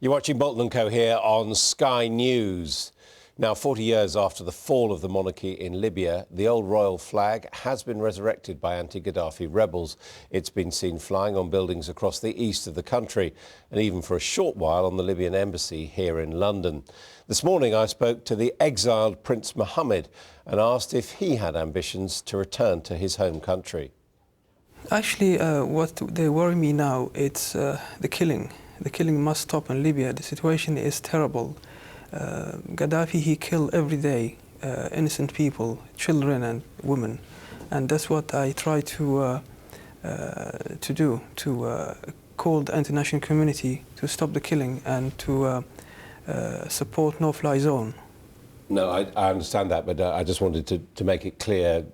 You're watching Boulton & Co here on Sky News. Now, 40 years after the fall of the monarchy in Libya, the old royal flag has been resurrected by anti-Gaddafi rebels. It's been seen flying on buildings across the east of the country and even for a short while on the Libyan embassy here in London. This morning I spoke to the exiled Prince Mohammed and asked if he had ambitions to return to his home country. Actually, what they worry me now, it's the killing. The killing must stop in Libya. The situation is terrible. Gaddafi, he killed every day innocent people, children and women, and that's what I try to do, to call the international community to stop the killing and to support no-fly zone. No, I understand that, but I just wanted to make it clear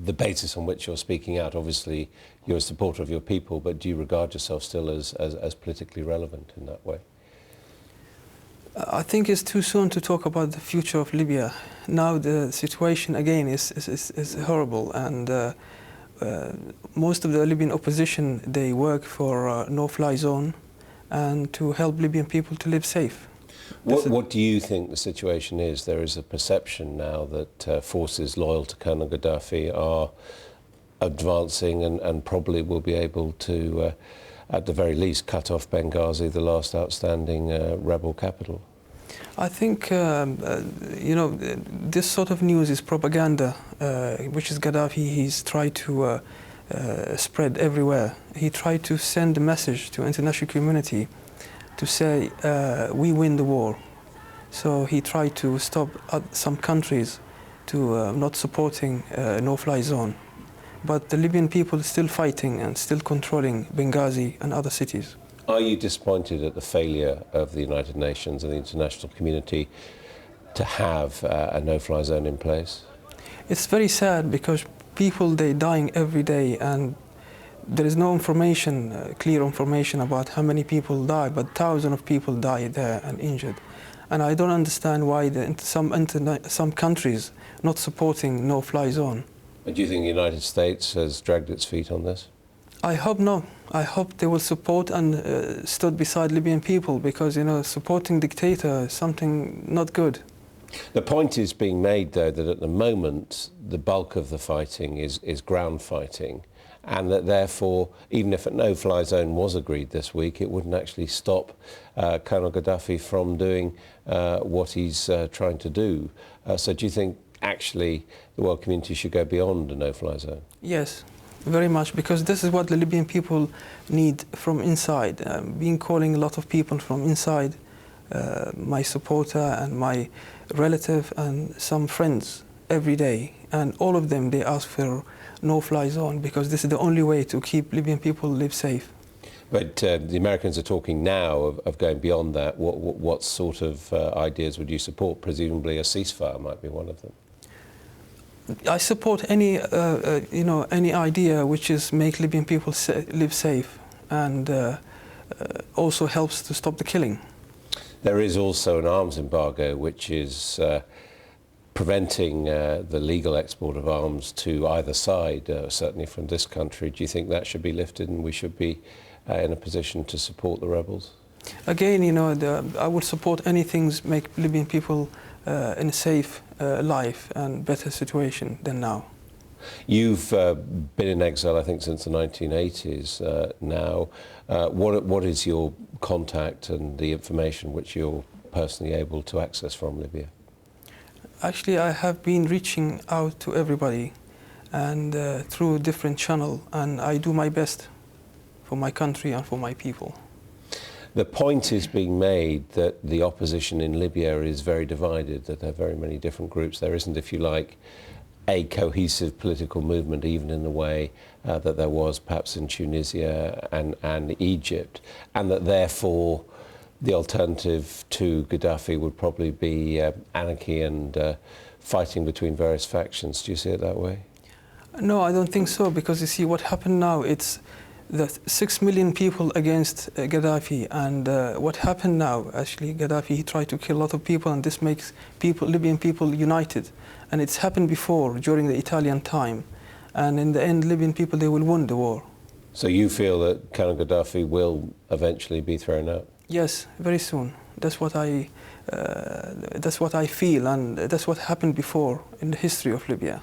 the basis on which you're speaking out. Obviously, you're a supporter of your people, but do you regard yourself still as politically relevant in that way? I think it's too soon to talk about the future of Libya. Now the situation again is horrible, and most of the Libyan opposition, they work for no-fly zone and to help Libyan people to live safe. What do you think the situation is? There is a perception now that forces loyal to Colonel Gaddafi are advancing and probably will be able to, at the very least, cut off Benghazi, the last outstanding rebel capital. I think, you know, this sort of news is propaganda, which is Gaddafi, he's tried to spread everywhere. He tried to send a message to international community to say, we win the war. So he tried to stop some countries to not supporting no-fly zone. But the Libyan people are still fighting and still controlling Benghazi and other cities. Are you disappointed at the failure of the United Nations and the international community to have a no-fly zone in place? It's very sad because people, they're dying every day, and there is no information, clear information about how many people die, but thousands of people die there and injured. And I don't understand why some countries not supporting no-fly zone. Do you think the United States has dragged its feet on this? I hope no. I hope they will support and stood beside Libyan people, because, you know, supporting dictator is something not good. The point is being made, though, that at the moment the bulk of the fighting is ground fighting, and that therefore, even if a no-fly zone was agreed this week, it wouldn't actually stop Colonel Gaddafi from doing what he's trying to do. So do you think actually the world community should go beyond a no-fly zone? Yes, very much, because this is what the Libyan people need from inside. Been calling a lot of people from inside, my supporter and my relative and some friends every day, and all of them, they ask for no-fly zone because this is the only way to keep Libyan people live safe. But the Americans are talking now of going beyond that. What sort of ideas would you support? Presumably a ceasefire might be one of them. I support any, you know, any idea which is make Libyan people live safe and also helps to stop the killing. There is also an arms embargo which is preventing the legal export of arms to either side, certainly from this country. Do you think that should be lifted and we should be in a position to support the rebels? Again, you know, I would support anything to make Libyan people in a safe life and better situation than now. You've been in exile, I think, since the 1980s now. What is your contact and the information which you're personally able to access from Libya? Actually, I have been reaching out to everybody and through different channels, and I do my best for my country and for my people. The point is being made that the opposition in Libya is very divided, that there are very many different groups. There isn't, if you like, a cohesive political movement, even in the way that there was perhaps in Tunisia and Egypt, and that therefore the alternative to Gaddafi would probably be anarchy and fighting between various factions. Do you see it that way? No, I don't think so, because you see what happened now, it's that 6 million people against Gaddafi, and what happened now, actually, Gaddafi, he tried to kill a lot of people, and this makes people, Libyan people united. And it's happened before, during the Italian time. And in the end, Libyan people, they will win the war. So you feel that Colonel Gaddafi will eventually be thrown out? Yes, very soon. That's what I feel, and that's what happened before in the history of Libya.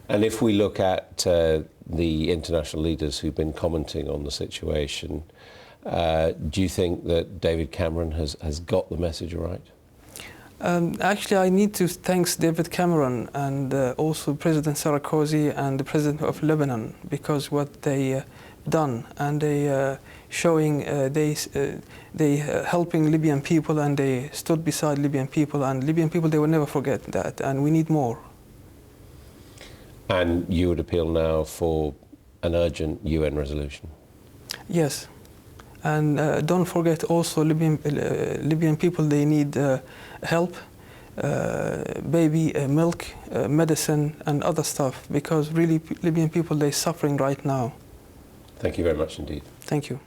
And if we look at the international leaders who've been commenting on the situation, do you think that David Cameron has got the message right? Actually, I need to thank David Cameron and also President Sarkozy and the President of Lebanon, because what they done, and they showing they helping Libyan people, and they stood beside Libyan people, and Libyan people, they will never forget that, and we need more. And you would appeal now for an urgent UN resolution? Yes, and don't forget also Libyan people, they need help, baby milk, medicine and other stuff, because really Libyan people, they're suffering right now. Thank you very much indeed. Thank you.